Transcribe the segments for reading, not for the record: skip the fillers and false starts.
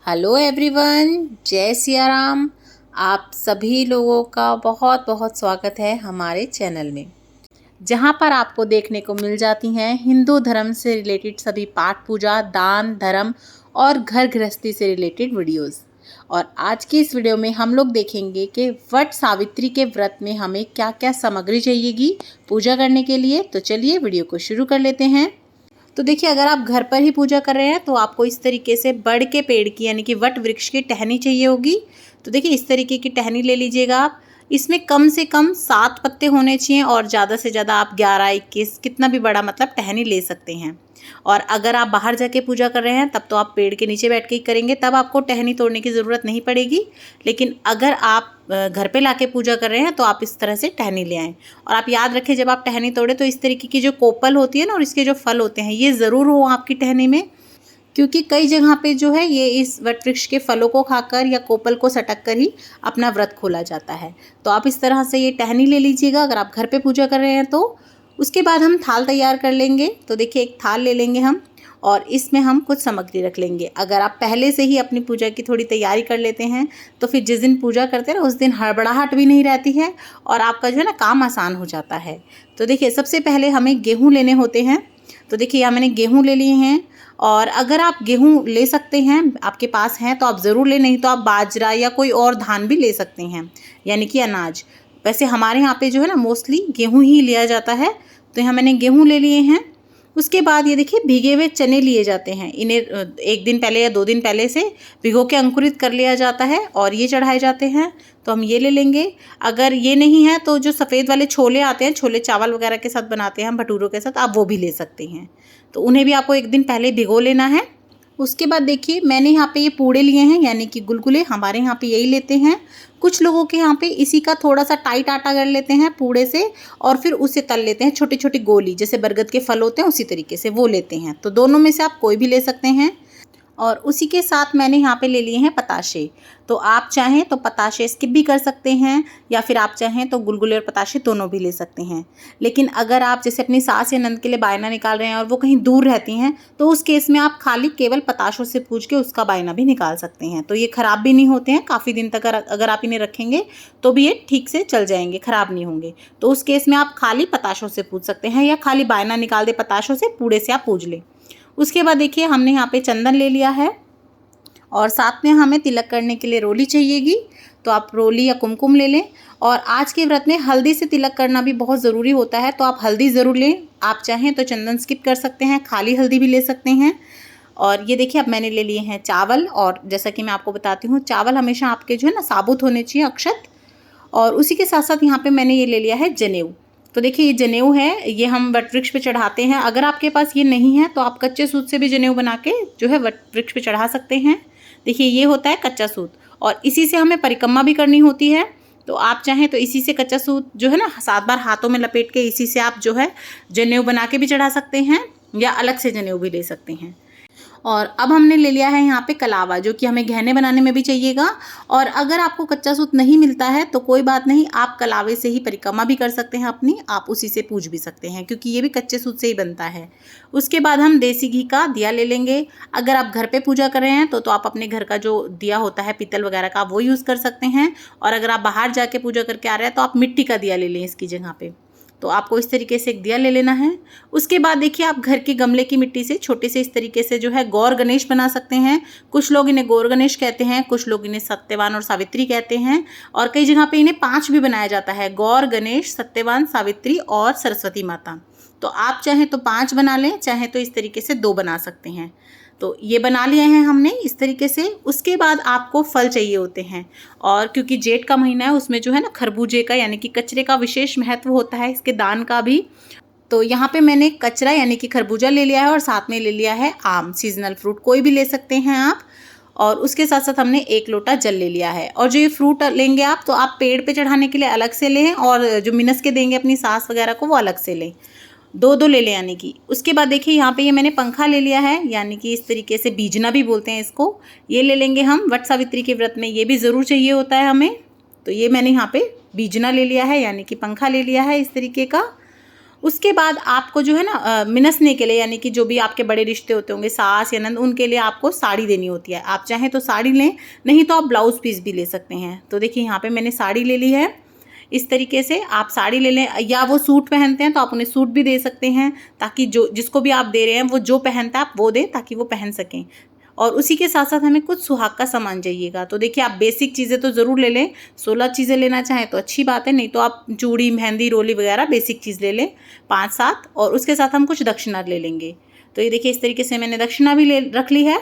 Hello everyone, जय सिया राम। आप सभी लोगों का बहुत बहुत स्वागत है हमारे चैनल में, जहां पर आपको देखने को मिल जाती हैं हिंदू धर्म से रिलेटेड सभी पाठ पूजा, दान धर्म और घर गृहस्थी से रिलेटेड वीडियोस। और आज की इस वीडियो में हम लोग देखेंगे कि वट सावित्री के व्रत में हमें क्या क्या सामग्री चाहिएगी पूजा करने के लिए। तो चलिए वीडियो को शुरू कर लेते हैं। तो देखिए, अगर आप घर पर ही पूजा कर रहे हैं तो आपको इस तरीके से बड़ के पेड़ की यानी कि वट वृक्ष की टहनी चाहिए होगी। तो देखिए, इस तरीके की टहनी ले लीजिएगा आप। इसमें कम से कम 7 पत्ते होने चाहिए और ज़्यादा से ज़्यादा आप 11-21 कितना भी बड़ा मतलब टहनी ले सकते हैं। और अगर आप बाहर जाके पूजा कर रहे हैं तब तो आप पेड़ के नीचे बैठ के ही करेंगे, तब आपको टहनी तोड़ने की ज़रूरत नहीं पड़ेगी। लेकिन अगर आप घर पे लाके पूजा कर रहे हैं तो आप इस तरह से टहनी ले आएँ। और आप याद रखें, जब आप टहनी तोड़े तो इस तरीके की जो कोपल होती है ना और इसके जो फल होते हैं ये ज़रूर हो आपकी टहनी में, क्योंकि कई जगह पे जो है ये इस वट वृक्ष के फलों को खाकर या कोपल को सटक कर ही अपना व्रत खोला जाता है। तो आप इस तरह से ये टहनी ले लीजिएगा अगर आप घर पे पूजा कर रहे हैं तो। उसके बाद हम थाल तैयार कर लेंगे। तो देखिए, एक थाल ले लेंगे हम और इसमें हम कुछ सामग्री रख लेंगे। अगर आप पहले से ही अपनी पूजा की थोड़ी तैयारी कर लेते हैं तो फिर जिस दिन पूजा करते हैं ना उस दिन हड़बड़ाहट भी नहीं रहती है और आपका जो है ना काम आसान हो जाता है। तो देखिए, सबसे पहले हमें गेहूँ लेने होते हैं। तो देखिए, यहाँ मैंने गेहूँ ले लिए हैं। और अगर आप गेहूँ ले सकते हैं, आपके पास हैं तो आप ज़रूर लें, नहीं तो आप बाजरा या कोई और धान भी ले सकते हैं, यानी कि अनाज। वैसे हमारे यहाँ पे जो है ना मोस्टली गेहूँ ही लिया जाता है। तो यहाँ मैंने गेहूँ ले लिए हैं। उसके बाद ये देखिए, भीगे हुए चने लिए जाते हैं। इन्हें 1 दिन पहले या 2 दिन पहले से भिगो के अंकुरित कर लिया जाता है और ये चढ़ाए जाते हैं। तो हम ये ले लेंगे। अगर ये नहीं है तो जो सफ़ेद वाले छोले आते हैं, छोले चावल वगैरह के साथ बनाते हैं हम भटूरों के साथ, आप वो भी ले सकते हैं। तो उन्हें भी आपको 1 दिन पहले भिगो लेना है। उसके बाद देखिए, मैंने यहाँ पे ये पूड़े लिए हैं यानी कि गुलगुले, हमारे यहाँ पे यही लेते हैं। कुछ लोगों के यहाँ पे इसी का थोड़ा सा टाइट आटा कर लेते हैं पूड़े से और फिर उसे तल लेते हैं छोटी छोटी गोली, जैसे बरगद के फल होते हैं उसी तरीके से वो लेते हैं। तो दोनों में से आप कोई भी ले सकते हैं। और उसी के साथ मैंने यहाँ पे ले लिए हैं पताशे। तो आप चाहें तो पताशे स्किप भी कर सकते हैं या फिर आप चाहें तो गुलगुले और पताशे दोनों भी ले सकते हैं। लेकिन अगर आप जैसे अपनी सास या नंद के लिए बायना निकाल रहे हैं और वो कहीं दूर रहती हैं तो उस केस में आप खाली केवल पताशों से पूछ के उसका बायना भी निकाल सकते हैं। तो ये ख़राब भी नहीं होते हैं, काफ़ी दिन तक अगर आप इन्हें रखेंगे तो भी ये ठीक से चल जाएंगे, ख़राब नहीं होंगे। तो उस केस में आप खाली पताशों से पूछ सकते हैं या खाली बायना निकाल दे पताशों से, पूड़े से आप पूछ लें। उसके बाद देखिए, हमने यहाँ पे चंदन ले लिया है और साथ में हमें तिलक करने के लिए रोली चाहिएगी। तो आप रोली या कुमकुम ले लें। और आज के व्रत में हल्दी से तिलक करना भी बहुत ज़रूरी होता है, तो आप हल्दी ज़रूर लें। आप चाहें तो चंदन स्किप कर सकते हैं, खाली हल्दी भी ले सकते हैं। और ये देखिए, अब मैंने ले लिए हैं चावल। और जैसा कि मैं आपको बताती हूँ, चावल हमेशा आपके जो है ना साबुत होने चाहिए, अक्षत। और उसी के साथ साथ यहाँ पे मैंने ये ले लिया है जनेऊ। तो देखिए, ये जनेऊ है, ये हम वट वृक्ष पे चढ़ाते हैं। अगर आपके पास ये नहीं है तो आप कच्चे सूत से भी जनेऊ बना के जो है वट वृक्ष पे चढ़ा सकते हैं। देखिए, ये होता है कच्चा सूत और इसी से हमें परिक्रमा भी करनी होती है। तो आप चाहें तो इसी से कच्चा सूत जो है ना 7 बार हाथों में लपेट के इसी से आप जो है जनेऊ बना के भी चढ़ा सकते हैं या अलग से जनेऊ भी ले सकते हैं। और अब हमने ले लिया है यहाँ पे कलावा, जो कि हमें गहने बनाने में भी चाहिएगा। और अगर आपको कच्चा सूत नहीं मिलता है तो कोई बात नहीं, आप कलावे से ही परिक्रमा भी कर सकते हैं अपनी, आप उसी से पूज भी सकते हैं क्योंकि ये भी कच्चे सूत से ही बनता है। उसके बाद हम देसी घी का दिया ले लेंगे। अगर आप घर पे पूजा कर रहे हैं तो आप अपने घर का जो दिया होता है पीतल वगैरह का, वो यूज़ कर सकते हैं। और अगर आप बाहर जाके पूजा करके आ रहे हैं तो आप मिट्टी का दिया ले लें इसकी जगह पे। तो आपको इस तरीके से एक दिया ले लेना है। उसके बाद देखिए, आप घर के गमले की मिट्टी से छोटे से इस तरीके से जो है गौर गणेश बना सकते हैं। कुछ लोग इन्हें गौर गणेश कहते हैं, कुछ लोग इन्हें सत्यवान और सावित्री कहते हैं। और कई जगह पे इन्हें 5 भी बनाया जाता है, गौर गणेश, सत्यवान, सावित्री और सरस्वती माता। तो आप चाहें तो 5 बना लें, चाहें तो इस तरीके से 2 बना सकते हैं। तो ये बना लिए हैं हमने इस तरीके से। उसके बाद आपको फल चाहिए होते हैं। और क्योंकि जेठ का महीना है, उसमें जो है ना खरबूजे का यानी कि कचरे का विशेष महत्व होता है, इसके दान का भी। तो यहाँ पे मैंने कचरा यानी कि खरबूजा ले लिया है और साथ में ले लिया है आम, सीजनल फ्रूट कोई भी ले सकते हैं आप। और उसके साथ साथ हमने 1 लोटा जल ले लिया है। और जो ये फ्रूट लेंगे आप, तो आप पेड़ पे चढ़ाने के लिए अलग से लें और जो मिनस के देंगे अपनी सास वगैरह को वो अलग से लें। 2-2 ले लें यानी कि। उसके बाद देखिए, यहाँ पे ये मैंने पंखा ले लिया है, यानी कि इस तरीके से बीजना भी बोलते हैं इसको। ये ले लेंगे हम वट सावित्री के व्रत में, ये भी ज़रूर चाहिए होता है हमें। तो ये मैंने यहाँ पे बीजना ले लिया है यानी कि पंखा ले लिया है इस तरीके का। उसके बाद आपको जो है ना मिनसने के लिए, यानी कि जो भी आपके बड़े रिश्ते होते होंगे, सास या नंद, उनके लिए आपको साड़ी देनी होती है। आप चाहें तो साड़ी लें, नहीं तो आप ब्लाउज़ पीस भी ले सकते हैं। तो देखिए यहाँ पे मैंने साड़ी ले ली है। इस तरीके से आप साड़ी ले लें, या वो सूट पहनते हैं तो आप उन्हें सूट भी दे सकते हैं, ताकि जो जिसको भी आप दे रहे हैं वो जो पहनता है आप वो दें, ताकि वो पहन सकें। और उसी के साथ साथ हमें कुछ सुहाग का सामान चाहिएगा। तो देखिए आप बेसिक चीज़ें तो ज़रूर ले लें, 16 चीज़ें लेना चाहें तो अच्छी बात है, नहीं तो आप चूड़ी, मेहंदी, रोली वगैरह बेसिक चीज़ ले लें 5-7, और उसके साथ हम कुछ दक्षिणा ले लेंगे। तो ये देखिए इस तरीके से मैंने दक्षिणा भी ले रख ली है।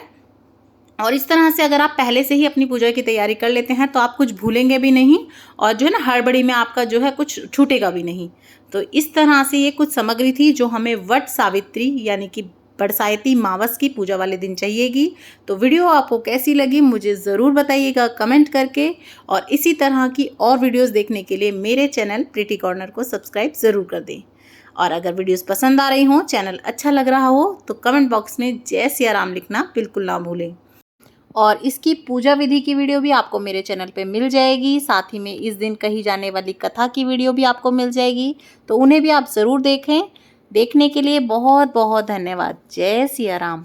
और इस तरह से अगर आप पहले से ही अपनी पूजा की तैयारी कर लेते हैं तो आप कुछ भूलेंगे भी नहीं, और जो है ना हड़बड़ी में आपका जो है कुछ छूटेगा भी नहीं। तो इस तरह से ये कुछ सामग्री थी जो हमें वट सावित्री यानी कि बरसाती मावस की पूजा वाले दिन चाहिएगी। तो वीडियो आपको कैसी लगी मुझे ज़रूर बताइएगा कमेंट करके, और इसी तरह की और वीडियोस देखने के लिए मेरे चैनल प्रीटी कॉर्नर को सब्सक्राइब ज़रूर कर दें। और अगर वीडियोस पसंद आ रही हों, चैनल अच्छा लग रहा हो, तो कमेंट बॉक्स में जय सिया राम लिखना बिल्कुल ना भूलें। और इसकी पूजा विधि की वीडियो भी आपको मेरे चैनल पे मिल जाएगी। साथ ही में इस दिन कही जाने वाली कथा की वीडियो भी आपको मिल जाएगी, तो उन्हें भी आप ज़रूर देखें। देखने के लिए बहुत बहुत धन्यवाद। जय सिया राम।